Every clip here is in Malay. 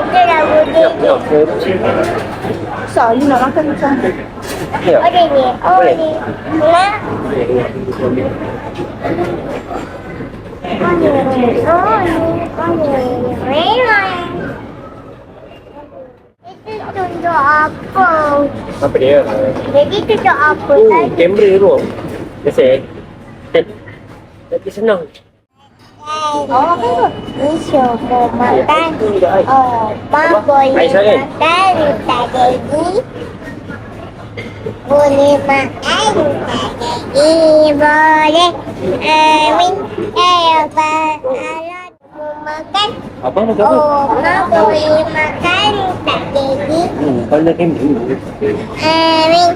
Kita dah boleh. Sao you nak makan macam tu? Oh ni. Oh ni. Nak. Itu tunjuk apa? Apa dia? Jadi tunjuk apa Oh, tadi? kamera tu. Biasa. Tapi senang. Oh, ni semua makan. Oh, ma boleh Baik, Syaril. makan tak jadi. Boleh makan tak jadi. Boleh. Amin. Alat makan. Apa nak apa? Oh, ma boleh makan tak jadi. Pandai kamera. Amin.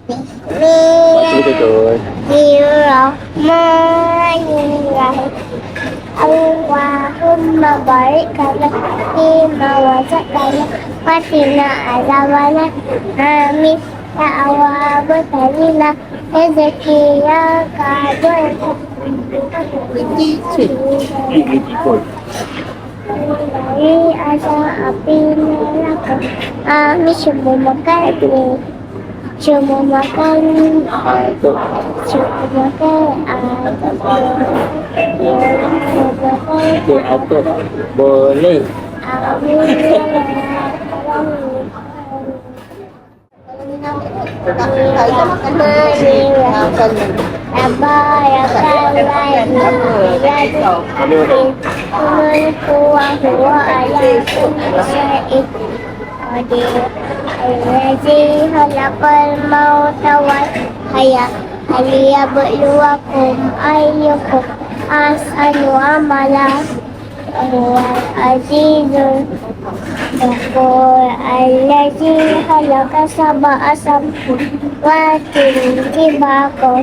Betul-betul. Bismillahirrahmanirrahim. Allahumma barik lana fima razaqtana wa qina azabannar. Amin. Ya Allah, bertanilah rezeki yang kaya. Dari asal api neraka. Amin. Semua makan ni. Cuma makan Apa? Boleh. Allazi khalaqal mauta wal hayat liyabluwakum ayyukum ahsanu amala huwal azizul ghafur allazi khalaqa sab'a samawati tibaqa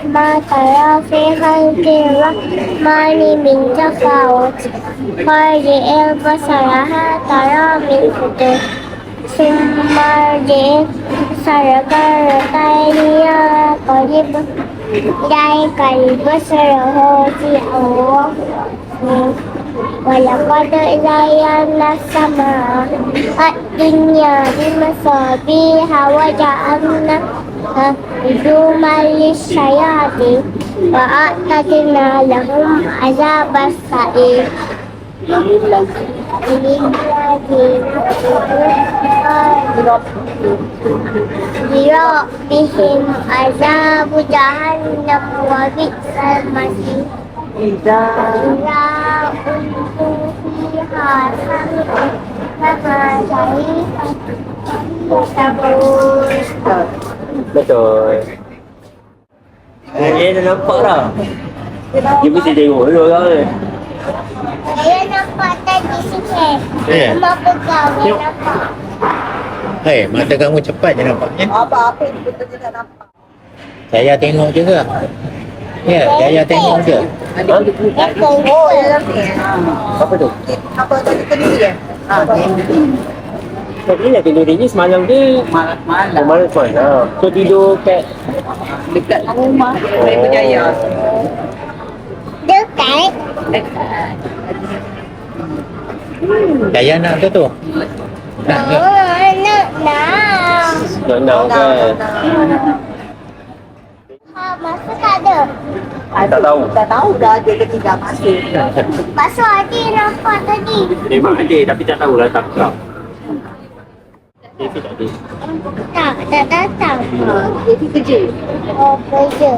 ma tara fi khalqir rahmani min tafawut farji'il basara tara min futur Sumarjin Saragaratai Qalib Dai Qalib Sarahoji Allah Walaqad zayyana sama Ad-dunya bimasabiha wa ja'alna Rujuman lisyayati Wa a'tadna lahum azabas sa'ir Bihim azabu jahannam wa bi'sal masih Ila untu fiha sami'un Maka syarifat Betul. Dia dah nampak dah. Dia mesti tengok dulu kan. Saya nampak tadi sini. Ya. Cuma pegang dia nampak. Hei, mata kamu cepat je nampaknya. Apa-apa yang kita tidak nampak. Saya tengok juga. Ya, saya tengok je. Oh, ya ni. Apa tu? Apa tadi ni ya? Tadi nak tidur ni semalam dia Malam-malam. malam semalam. So tidur kat Dekat rumah Raya Berjaya. Dekat. Saya nak tu. Nak ke? Nak. kan. Masa tak ada. Tak tahu. Tak tahu dah ada ke tidak masih. Pasal adik nampak tadi. Memang ada tapi tak tahulah tak kelap. Dia tak ada. Tak datang. Dia kerja. Oh, kerja.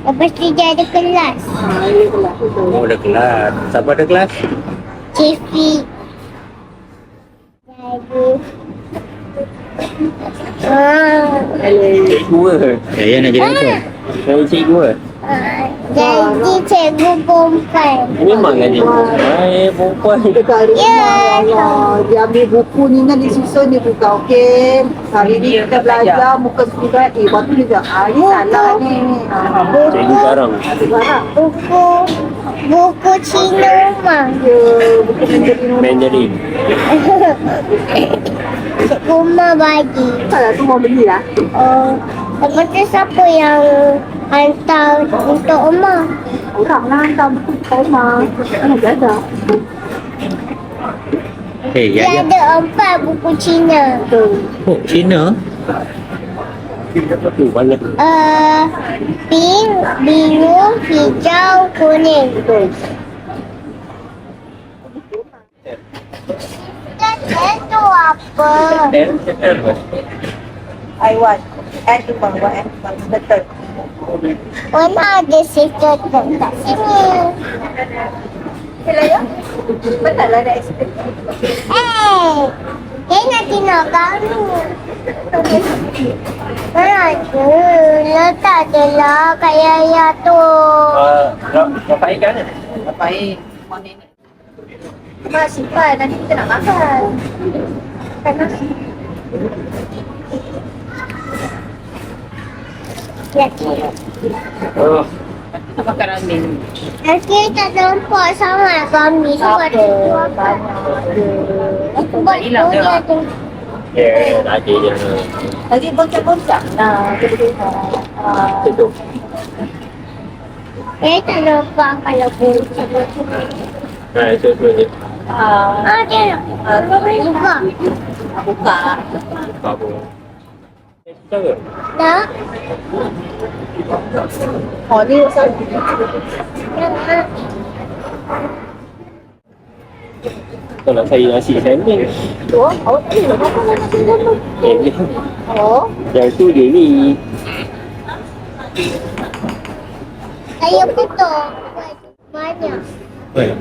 Lepas tu dia ada kelas. Ya kelas betul. Oh, ada kelas. Siapa ada kelas? Cifi. Jadi. Cikgu ke? Saya nak jadi tu. Saya cikgu ke? Jadi cikgu perempuan. Memang kan cikgu. Perempuan. Dekat rumah Ya, Allah. Dia ambil buku ni kan disusun dia buka. Okey. Hari ni kita belajar muka surat. Lepas tu dia cakap, ni salah ni. Cikgu garang. Sekarang. Buku Cina mah. Ya, buku Mandarin rumah. Mandarin. Cikgu mah bagi. Salah tu mau beli lah. Oh, lepas tu siapa yang hantar untuk rumah. Orang lah hantar buku ke rumah. Mana dia ada? Eh, Dia ya, ya. ada 4 buku Cina. Oh, Cina? Tu mana? Pink, biru, hijau, kuning. Betul. Dan itu apa? I want. Animal. Betul. Mana ada sister kat sini? Betul ya? Betul lah ada ekspektasi. Dia nak tengok kami. Mana tu? Letak je lah kat Yaya tu. Berapa ikan ni? Baik. Mana ni? Mak simpan. Nanti kita nak makan. Makan nasi. Ya, kira. Oh, Nak makan ramen. Nanti tak nampak sangat kami sebab tu apa. Sebab tu dia tu. ya, tadi je. Tadi boncang-boncang. Nah, kita tengok. Itu. Tak nampak kalau buncit. Itu je. Dia nak buka. Buka. Apa? Tahu ke? Tak? Oh, ni usah. Kau nak saya nasi sandwich. Oh, awak tak boleh makan nasi goreng. Ni. Oh. Yang tu dia ni. Saya betul. Banyak. Weh,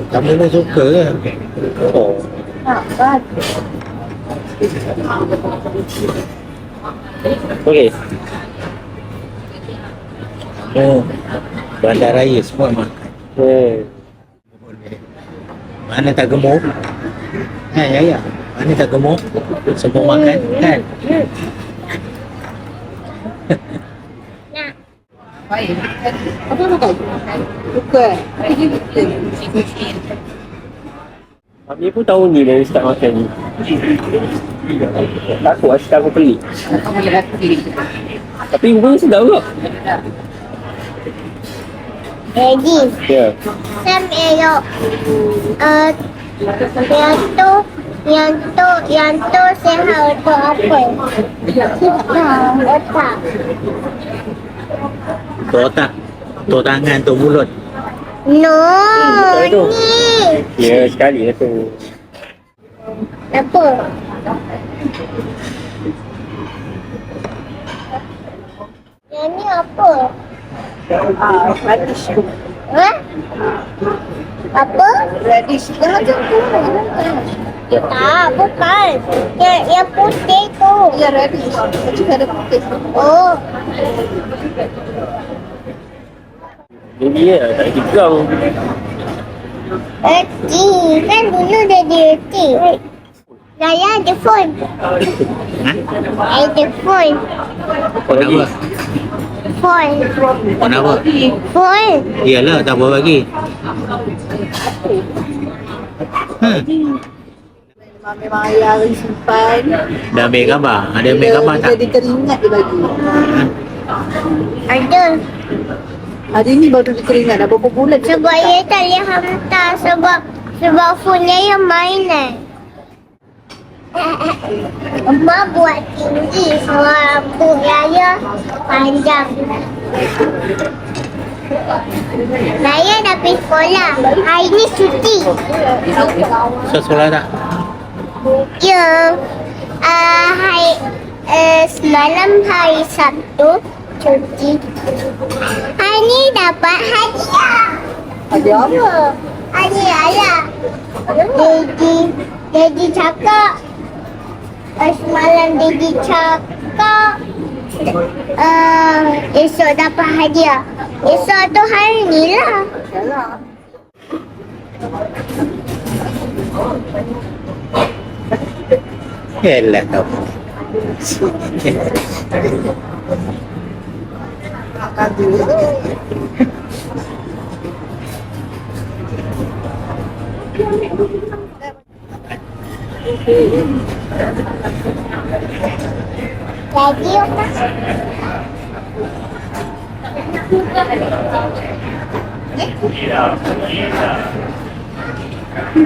kamu pun suka ke? Oh. Nak kan? Okey. Oh, bandar raya semua makan. Mana tak gemuk? Ya, ya. Mana tak gemuk? Semua makan, kan? Nak. Baik. Apa makan? Suka. Kami pun tahu ni dari start makan ni. Takut asyik aku pelik. Kamu lihat sendiri. Tapi rupanya sedap juga. Ready. Ya. Sam elok. Yang tu sihat untuk apa? Otak. Tu otak, tu tangan, tu mulut. No, Betul tu. ni. Ya, sekali lah tu. Apa? Yang ni apa? Radish. Apa? Radish. Jangan tu. Tak, bukan. Yang putih tu. Ya, radish. Macam ada putih. Oh, Jadi ya, tak digang. reti. Kan dulu dia di reti. Saya ada phone. Ada phone. Kenapa? Phone. Kenapa? Phone. Iyalah, tak boleh bagi. Memang ayah hari simpan. Dah ambil gambar? Ada ambil gambar tak? Jadi teringat dia bagi. Ada. Hari ni baru dia teringat. Dah berapa bulan. Sebab dia tak boleh hantar. Sebab phone dia yang mainan. Emak buat tinggi. Sebab rambut Raya panjang. Saya dah pergi sekolah. Hari ni cuti. So, sekolah tak? Ya. Semalam hari Sabtu cuti. Hari ni dapat hadiah. Ada apa? Ya. Hadiah. Daddy cakap. Semalam Daddy cakap. Esok dapat hadiah. Esok tu hari ni lah. Yalah. Yalah kau. Kadu. Jadi apa?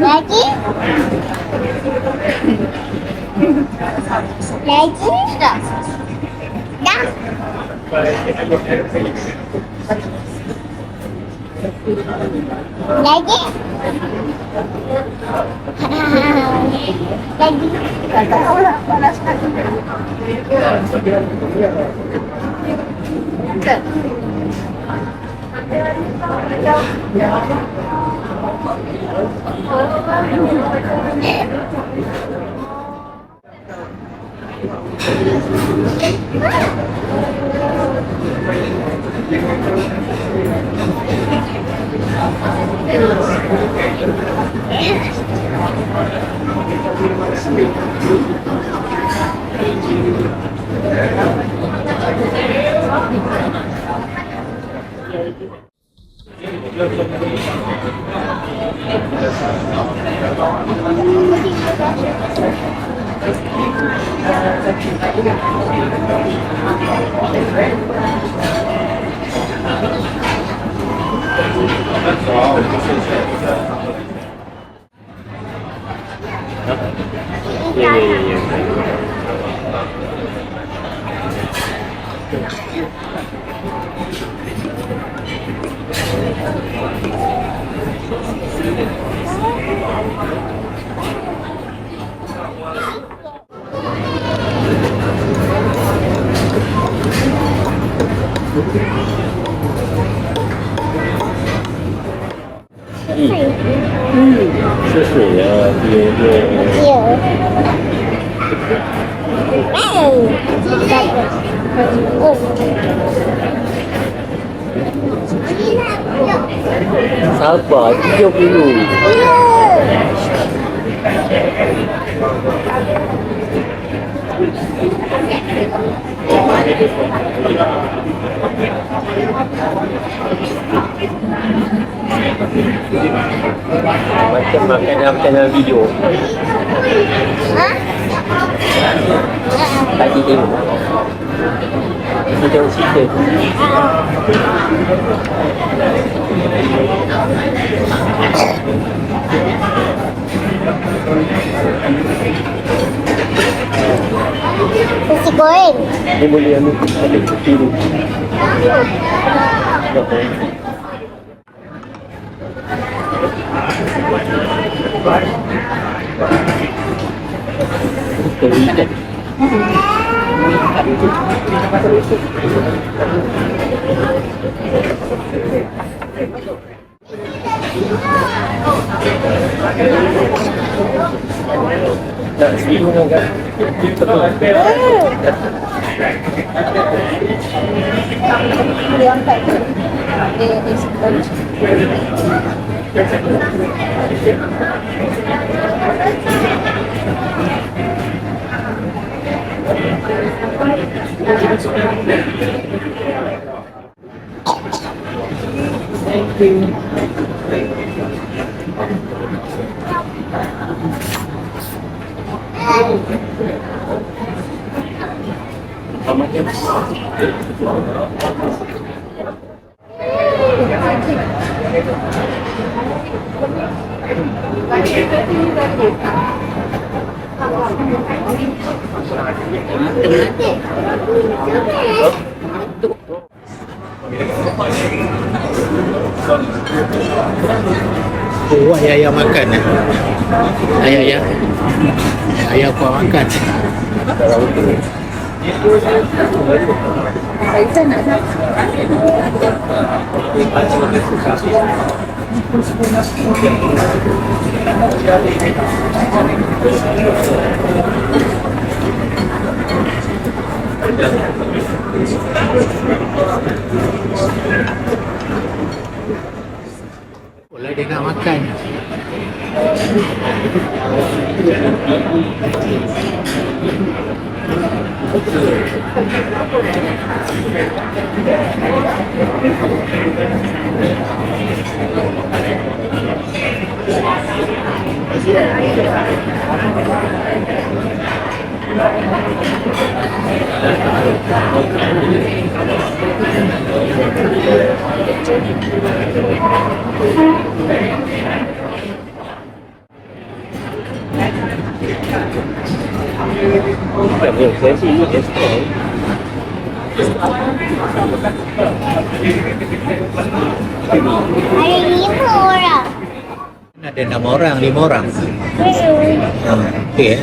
Lagi? Lagi? Dah. Dah? Lagi? Lagi? Tak tahu lah, panas kan.吃水啊，对。有。Sabar, 30. Macam makanan video. Hah? Tadi tengok. Kita tengok cerita. Nasi goreng. Dia boleh ambil ada cuti ni. Terikat. Tak sebelum kan? Boleh angkat ke? Dia simpan. Thank you. Oh, ayah makan eh. Ayah. Ayah kau makan. Saya nak Boleh dia nak makan. Saya sih ini desktop. Ada 5 orang. Ada 6 orang, 5 orang. Okey.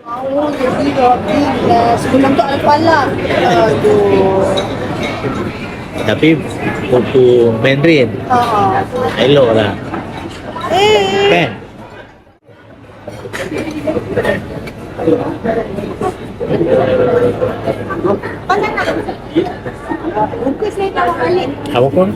Oh, jadi roti sebelum tu ada kepala. Aduh. Tapi buku Mandarin. Elok lah. Kan? Buku saya tahu balik. Apa pun?